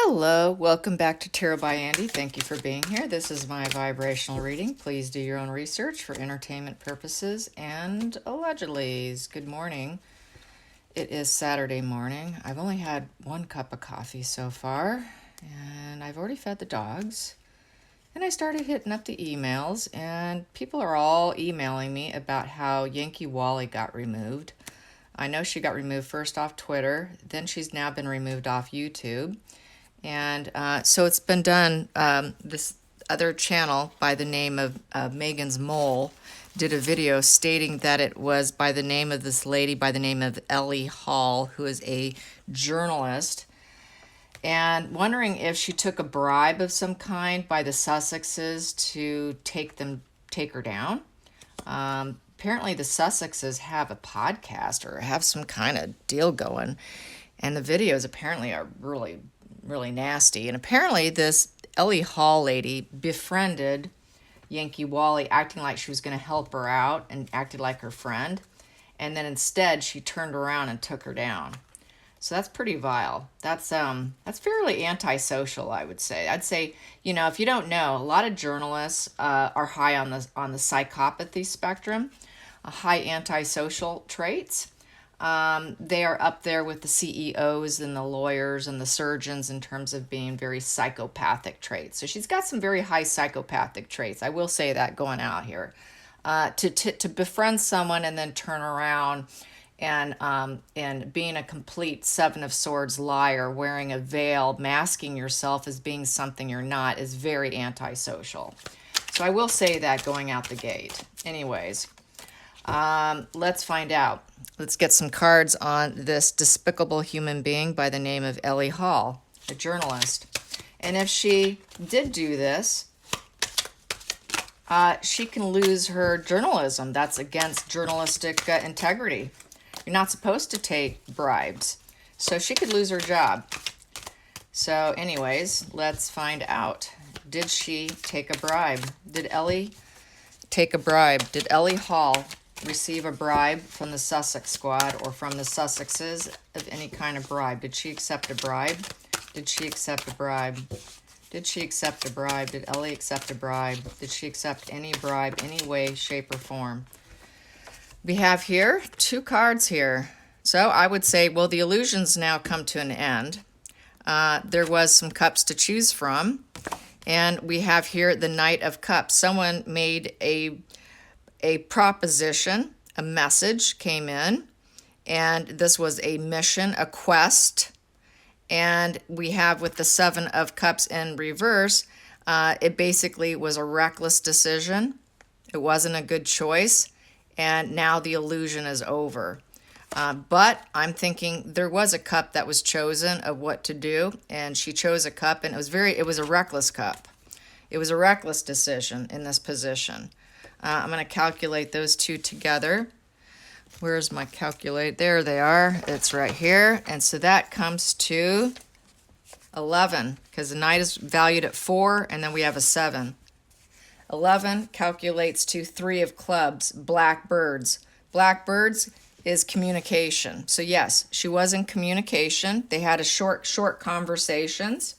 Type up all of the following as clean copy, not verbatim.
Hello, welcome back to Tarot by Andy. Thank you for being here. This is my vibrational reading. Please do your own research for entertainment purposes and allegedlys. Good morning. It is Saturday morning. I've only had one cup of coffee so far, and I've already fed the dogs. And I started hitting up the emails, and people are all emailing me about how Yankee Wally got removed. I know she got removed first off Twitter, then she's now been removed off YouTube. And so it's been done. This other channel by the name of Megan's Mole did a video stating that it was by the name of this lady by the name of Ellie Hall, who is a journalist, and wondering if she took a bribe of some kind by the Sussexes to take her down. Apparently the Sussexes have a podcast or have some kind of deal going, and the videos apparently are really nasty. And apparently this Ellie Hall lady befriended Yankee Wally, acting like she was going to help her out and acted like her friend. And then instead she turned around and took her down. So that's pretty vile. That's fairly antisocial, I would say. I'd say, if you don't know, a lot of journalists are high on the psychopathy spectrum, high antisocial traits. They are up there with the CEOs and the lawyers and the surgeons in terms of being very psychopathic traits. So she's got some very high psychopathic traits. I will say that going out here. To befriend someone and then turn around and being a complete Seven of Swords liar, wearing a veil, masking yourself as being something you're not, is very antisocial. So I will say that going out the gate. Anyways, let's find out. Let's get some cards on this despicable human being by the name of Ellie Hall, a journalist. And if she did do this, she can lose her journalism. That's against journalistic integrity. You're not supposed to take bribes. So she could lose her job. So anyways, let's find out. Did she take a bribe? Did Ellie take a bribe? Did Ellie Hall receive a bribe from the Sussex squad or from the Sussexes of any kind of bribe? Did she accept a bribe? Did she accept a bribe? Did she accept a bribe? Did Ellie accept a bribe? Did she accept any bribe, any way, shape, or form? We have here two cards here. So I would say, well, the illusions now come to an end. There was some cups to choose from. And we have here the Knight of Cups. Someone made a proposition, a message came in, and this was a mission, a quest. And we have with the Seven of Cups in reverse, it basically was a reckless decision. It wasn't a good choice, and now the illusion is over. But I'm thinking there was a cup that was chosen of what to do, and she chose a cup, and it was a reckless cup. It was a reckless decision in this position. I'm going to calculate those two together. Where's my calculate? There they are. It's right here. And so that comes to 11, because the Knight is valued at 4, and then we have a 7. 11 calculates to 3 of clubs, blackbirds. Blackbirds is communication. So yes, she was in communication. They had a short conversations.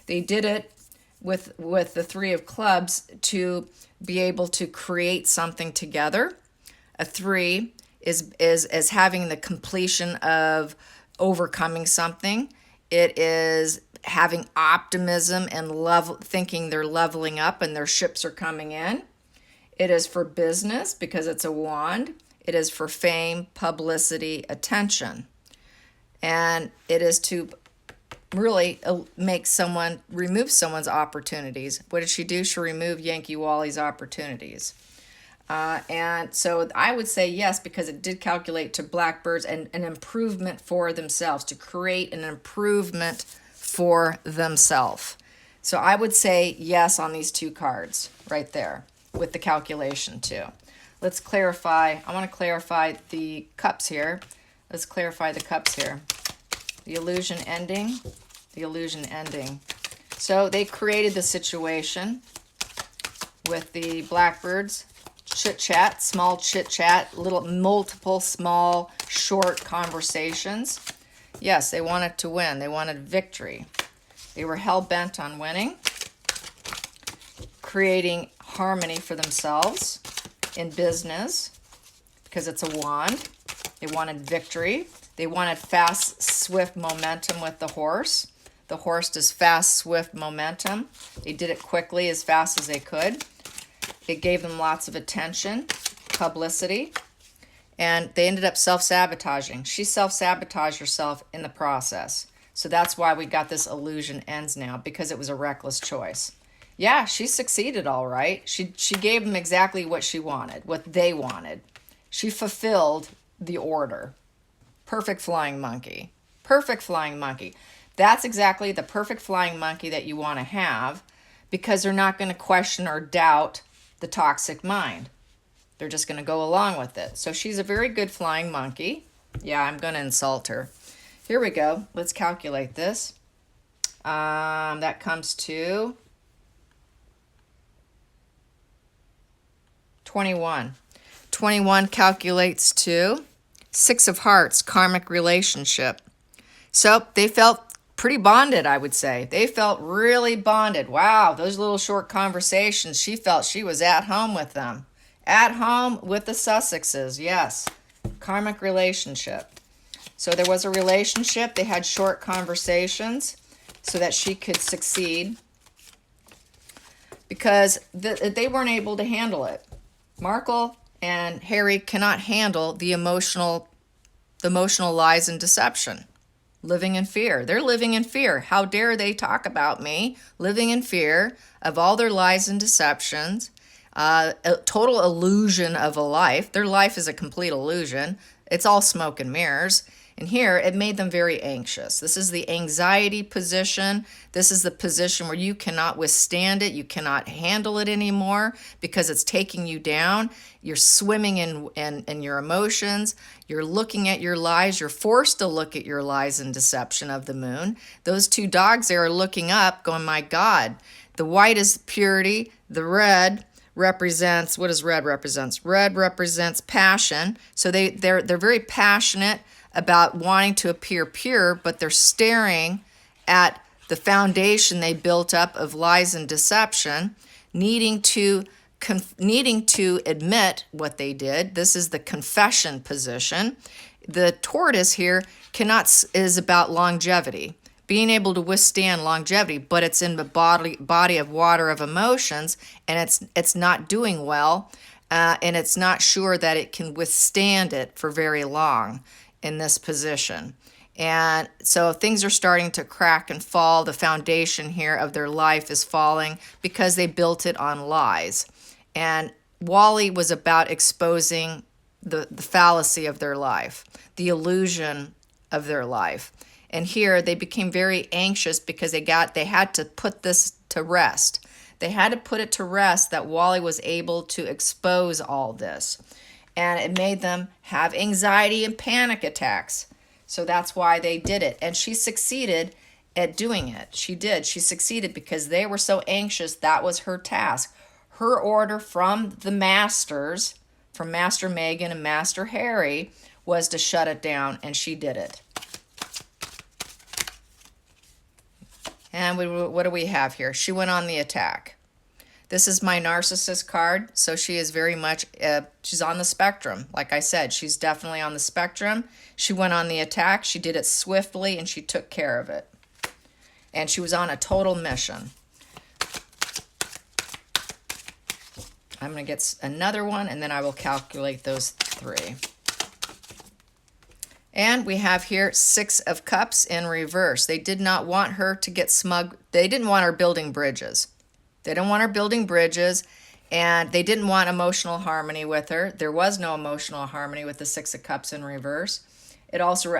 They did it with the 3 of clubs to be able to create something together. A 3 is having the completion of overcoming something. It is having optimism and thinking they're leveling up and their ships are coming in. It is for business because it's a wand. It is for fame, publicity, attention. And it is to really remove someone's opportunities. What did she do? She removed Yankee Wally's opportunities. And so I would say yes, because it did calculate to blackbirds and an improvement for themselves, to create an improvement for themselves. So I would say yes on these two cards right there with the calculation too. Let's clarify. I want to clarify the cups here. Let's clarify the cups here. The illusion ending. The illusion ending. So they created the situation with the blackbirds. Chit-chat, small chit-chat, multiple small, short conversations. Yes, they wanted to win. They wanted victory. They were hell-bent on winning, creating harmony for themselves in business because it's a wand. They wanted victory. They wanted fast, swift momentum with the horse. The horse does fast, swift momentum. They did it quickly, as fast as they could. It gave them lots of attention, publicity, and they ended up self-sabotaging. She self-sabotaged herself in the process. So that's why we got this illusion ends now, because it was a reckless choice. Yeah, she succeeded all right. She gave them exactly what she wanted, what they wanted. She fulfilled the order. Perfect flying monkey. Perfect flying monkey. That's exactly the perfect flying monkey that you want to have, because they're not going to question or doubt the toxic mind. They're just going to go along with it. So she's a very good flying monkey. Yeah, I'm going to insult her. Here we go. Let's calculate this. That comes to 21. 21 calculates to 6 of Hearts, karmic relationship. So they felt pretty bonded, I would say. They felt really bonded. Wow, those little short conversations, she felt she was at home with them. At home with the Sussexes, yes. Karmic relationship. So there was a relationship. They had short conversations so that she could succeed, because they weren't able to handle it. Markle and Harry cannot handle the emotional lies and deception. Living in fear. They're living in fear. How dare they talk about me? Living in fear of all their lies and deceptions. A total illusion of a life. Their life is a complete illusion. It's all smoke and mirrors. And here, it made them very anxious. This is the anxiety position. This is the position where you cannot withstand it. You cannot handle it anymore because it's taking you down. You're swimming in your emotions. You're looking at your lies. You're forced to look at your lies and deception of the moon. Those two dogs there are looking up, going, my God. The white is purity. The red represents, what does red represent? Red represents passion. So they're very passionate about wanting to appear pure, but they're staring at the foundation they built up of lies and deception, needing to admit what they did. This is the confession position. The tortoise here is about longevity, being able to withstand longevity, but it's in the body of water of emotions, and it's not doing well, and it's not sure that it can withstand it for very long in this position. And so things are starting to crack and fall. The foundation here of their life is falling because they built it on lies. And Wally was about exposing the fallacy of their life, the illusion of their life. And here they became very anxious because they had to put this to rest. They had to put it to rest that Wally was able to expose all this. And it made them have anxiety and panic attacks. So that's why they did it. And she succeeded at doing it. She did. She succeeded because they were so anxious. That was her task. Her order from the masters, from Master Megan and Master Harry, was to shut it down, and she did it. And what do we have here? She went on the attack. This is my narcissist card, so she is very much, she's on the spectrum. Like I said, she's definitely on the spectrum. She went on the attack, she did it swiftly, and she took care of it. And she was on a total mission. I'm going to get another one, and then I will calculate those 3. And we have here 6 of Cups in reverse. They did not want her to get smug. They didn't want her building bridges. They didn't want her building bridges, and they didn't want emotional harmony with her. There was no emotional harmony with the 6 of Cups in reverse. It also,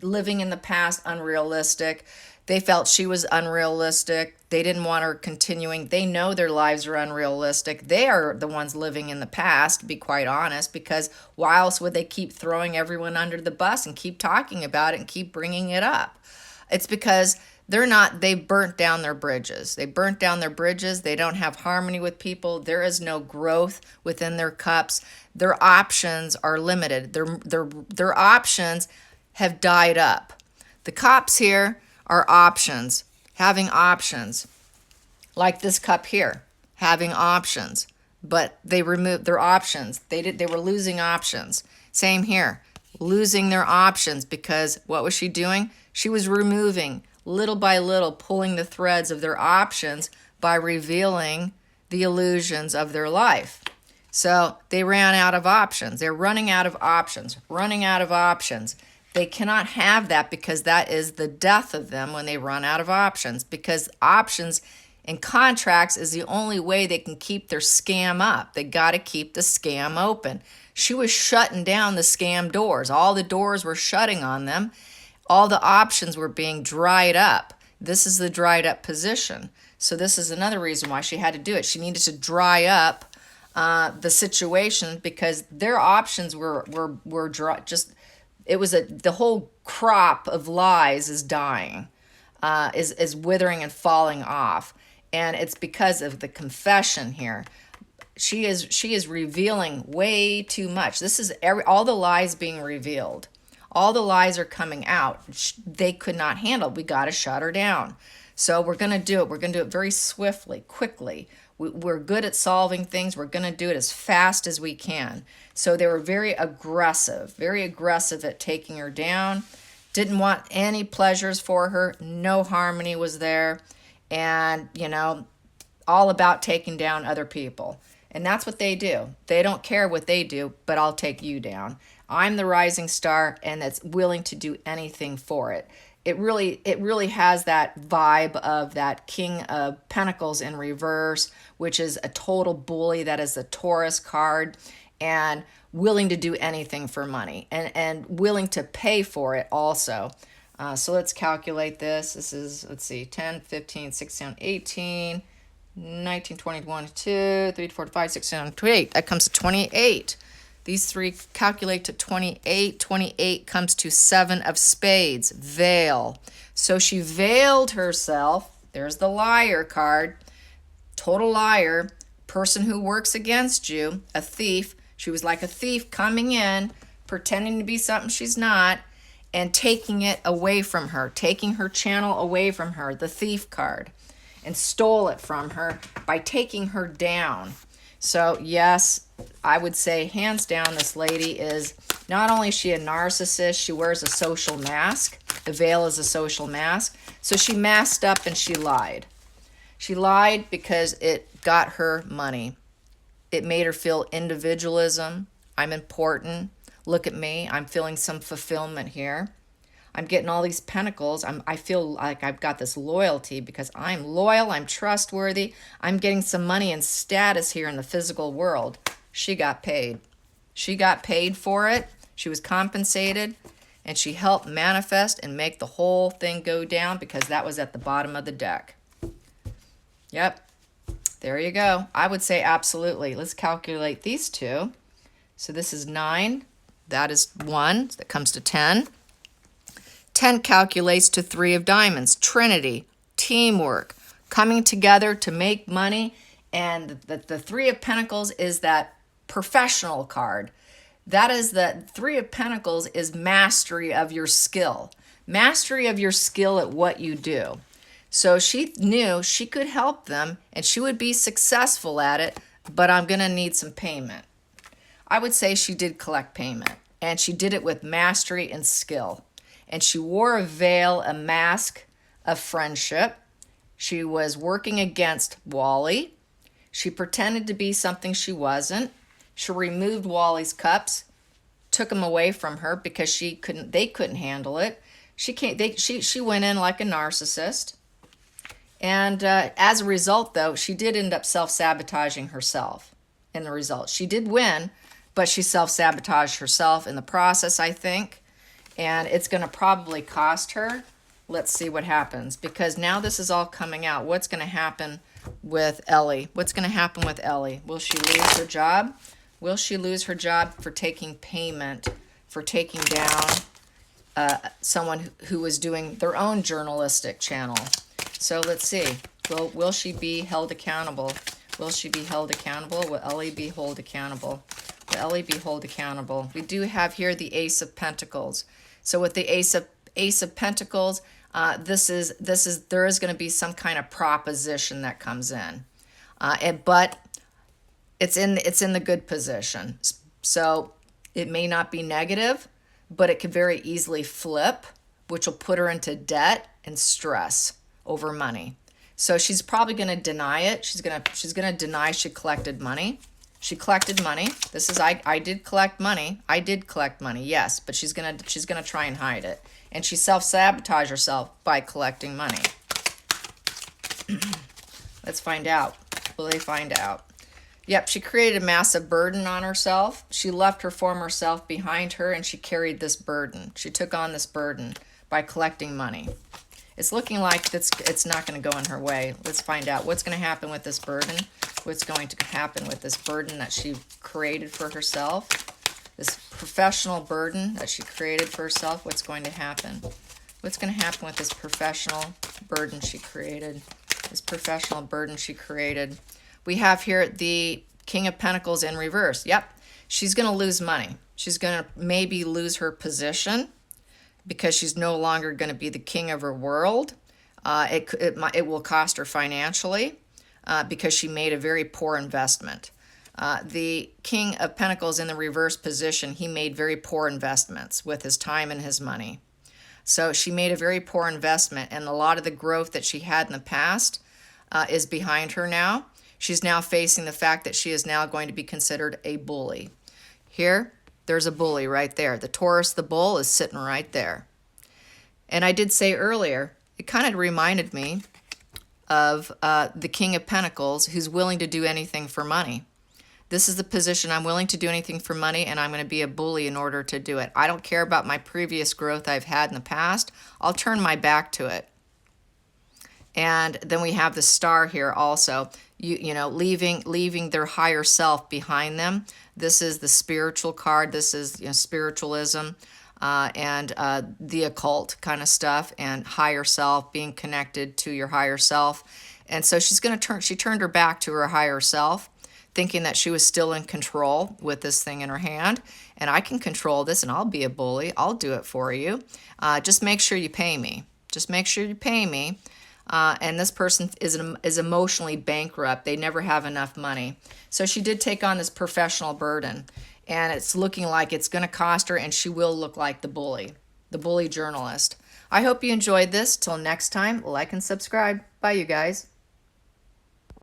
living in the past, unrealistic. They felt she was unrealistic. They didn't want her continuing. They know their lives are unrealistic. They are the ones living in the past, to be quite honest, because why else would they keep throwing everyone under the bus and keep talking about it and keep bringing it up? It's because they burnt down their bridges. They burnt down their bridges. They don't have harmony with people. There is no growth within their cups. Their options are limited. Their options have died up. The Cups here are options, having options. Like this cup here, having options. But they removed their options. They were losing options. Same here, losing their options, because what was she doing? She was removing, little by little, pulling the threads of their options by revealing the illusions of their life. So they ran out of options. They're running out of options, running out of options. They cannot have that, because that is the death of them when they run out of options, because options and contracts is the only way they can keep their scam up. They got to keep the scam open. She was shutting down the scam doors. All the doors were shutting on them. All the options were being dried up. This is the dried up position. So this is another reason why she had to do it. She needed to dry up the situation, because their options were dry. Just it was the whole crop of lies is dying, is withering and falling off. And it's because of the confession here. She is revealing way too much. This is all the lies being revealed. All the lies are coming out. They could not handle. We got to shut her down. So we're going to do it. We're going to do it very swiftly, quickly. We're good at solving things. We're going to do it as fast as we can. So they were very aggressive at taking her down. Didn't want any pleasures for her. No harmony was there. And, all about taking down other people. And that's what they do. They don't care what they do, but I'll take you down. I'm the rising star, and that's willing to do anything for it. It really has that vibe of that King of Pentacles in reverse, which is a total bully. That is a Taurus card, and willing to do anything for money, and willing to pay for it also. So let's calculate this. This is, let's see, 10, 15, 16, 18, 19, 20, 1, 2, 3, 4, 5, 6, 7, 28. That comes to 28. These three calculate to 28. 28 comes to 7 of spades, veil. So she veiled herself. There's the liar card. Total liar, person who works against you, a thief. She was like a thief coming in, pretending to be something she's not, and taking it away from her, taking her channel away from her, the thief card, and stole it from her by taking her down. So yes, I would say hands down, this lady is, not only is she a narcissist, she wears a social mask. The veil is a social mask. So she masked up and she lied. She lied because it got her money. It made her feel individualism. I'm important. Look at me. I'm feeling some fulfillment here. I'm getting all these pentacles. I feel like I've got this loyalty because I'm loyal. I'm trustworthy. I'm getting some money and status here in the physical world. She got paid. She got paid for it. She was compensated, and she helped manifest and make the whole thing go down, because that was at the bottom of the deck. Yep. There you go. I would say absolutely. Let's calculate these two. So this is 9. That is 1. That comes to 10. 10 calculates to 3 of diamonds. Trinity, teamwork, coming together to make money. And the 3 of Pentacles is that professional card. That is the 3 of Pentacles is mastery of your skill. Mastery of your skill at what you do. So she knew she could help them and she would be successful at it, but I'm going to need some payment. I would say she did collect payment, and she did it with mastery and skill. And she wore a veil, a mask of friendship. She was working against Wally. She pretended to be something she wasn't. She removed Wally's cups, took them away from her because they couldn't handle it. She went in like a narcissist. And as a result, though, she did end up self-sabotaging herself in the result. She did win, but she self-sabotaged herself in the process, I think. And it's going to probably cost her. Let's see what happens, because now this is all coming out. What's going to happen with Ellie? What's going to happen with Ellie? Will she lose her job? Will she lose her job for taking payment, for taking down someone who was doing their own journalistic channel? So let's see. Will she be held accountable? Will she be held accountable? Will Ellie be held accountable? Will Ellie be held accountable? We do have here the Ace of Pentacles. So with the Ace of Pentacles, There is going to be some kind of proposition that comes in, but it's in the good position. So it may not be negative, but it could very easily flip, which will put her into debt and stress over money. So she's probably going to deny it. She's going to deny she collected money. She collected money. This is I did collect money. I did collect money. Yes, but she's going to try and hide it. And she self-sabotage herself by collecting money. Let's find out. Will they find out? Yep, she created a massive burden on herself. She left her former self behind her and she carried this burden. She took on this burden by collecting money. It's looking like it's not going to go in her way. Let's find out what's going to happen with this burden. What's going to happen with this burden that she created for herself. This professional burden that she created for herself. What's going to happen? What's going to happen with this professional burden she created? This professional burden she created. We have here the King of Pentacles in reverse. Yep, she's going to lose money. She's going to maybe lose her position because she's no longer going to be the king of her world. It will cost her financially because she made a very poor investment. The King of Pentacles in the reverse position, he made very poor investments with his time and his money. So she made a very poor investment, and a lot of the growth that she had in the past is behind her now. She's now facing the fact that she is now going to be considered a bully. Here, there's a bully right there. The Taurus, the bull, is sitting right there. And I did say earlier, it kind of reminded me of the King of Pentacles who's willing to do anything for money. This is the position. I'm willing to do anything for money, and I'm going to be a bully in order to do it. I don't care about my previous growth I've had in the past. I'll turn my back to it. And then we have the Star here also, leaving their higher self behind them. This is the spiritual card. This is spiritualism and the occult kind of stuff, and higher self, being connected to your higher self. And so she turned her back to her higher self, thinking that she was still in control with this thing in her hand. And I can control this, and I'll be a bully. I'll do it for you. Just make sure you pay me. Just make sure you pay me. And this person is emotionally bankrupt. They never have enough money. So she did take on this professional burden. And it's looking like it's going to cost her, and she will look like the bully journalist. I hope you enjoyed this. Till next time, like and subscribe. Bye, you guys.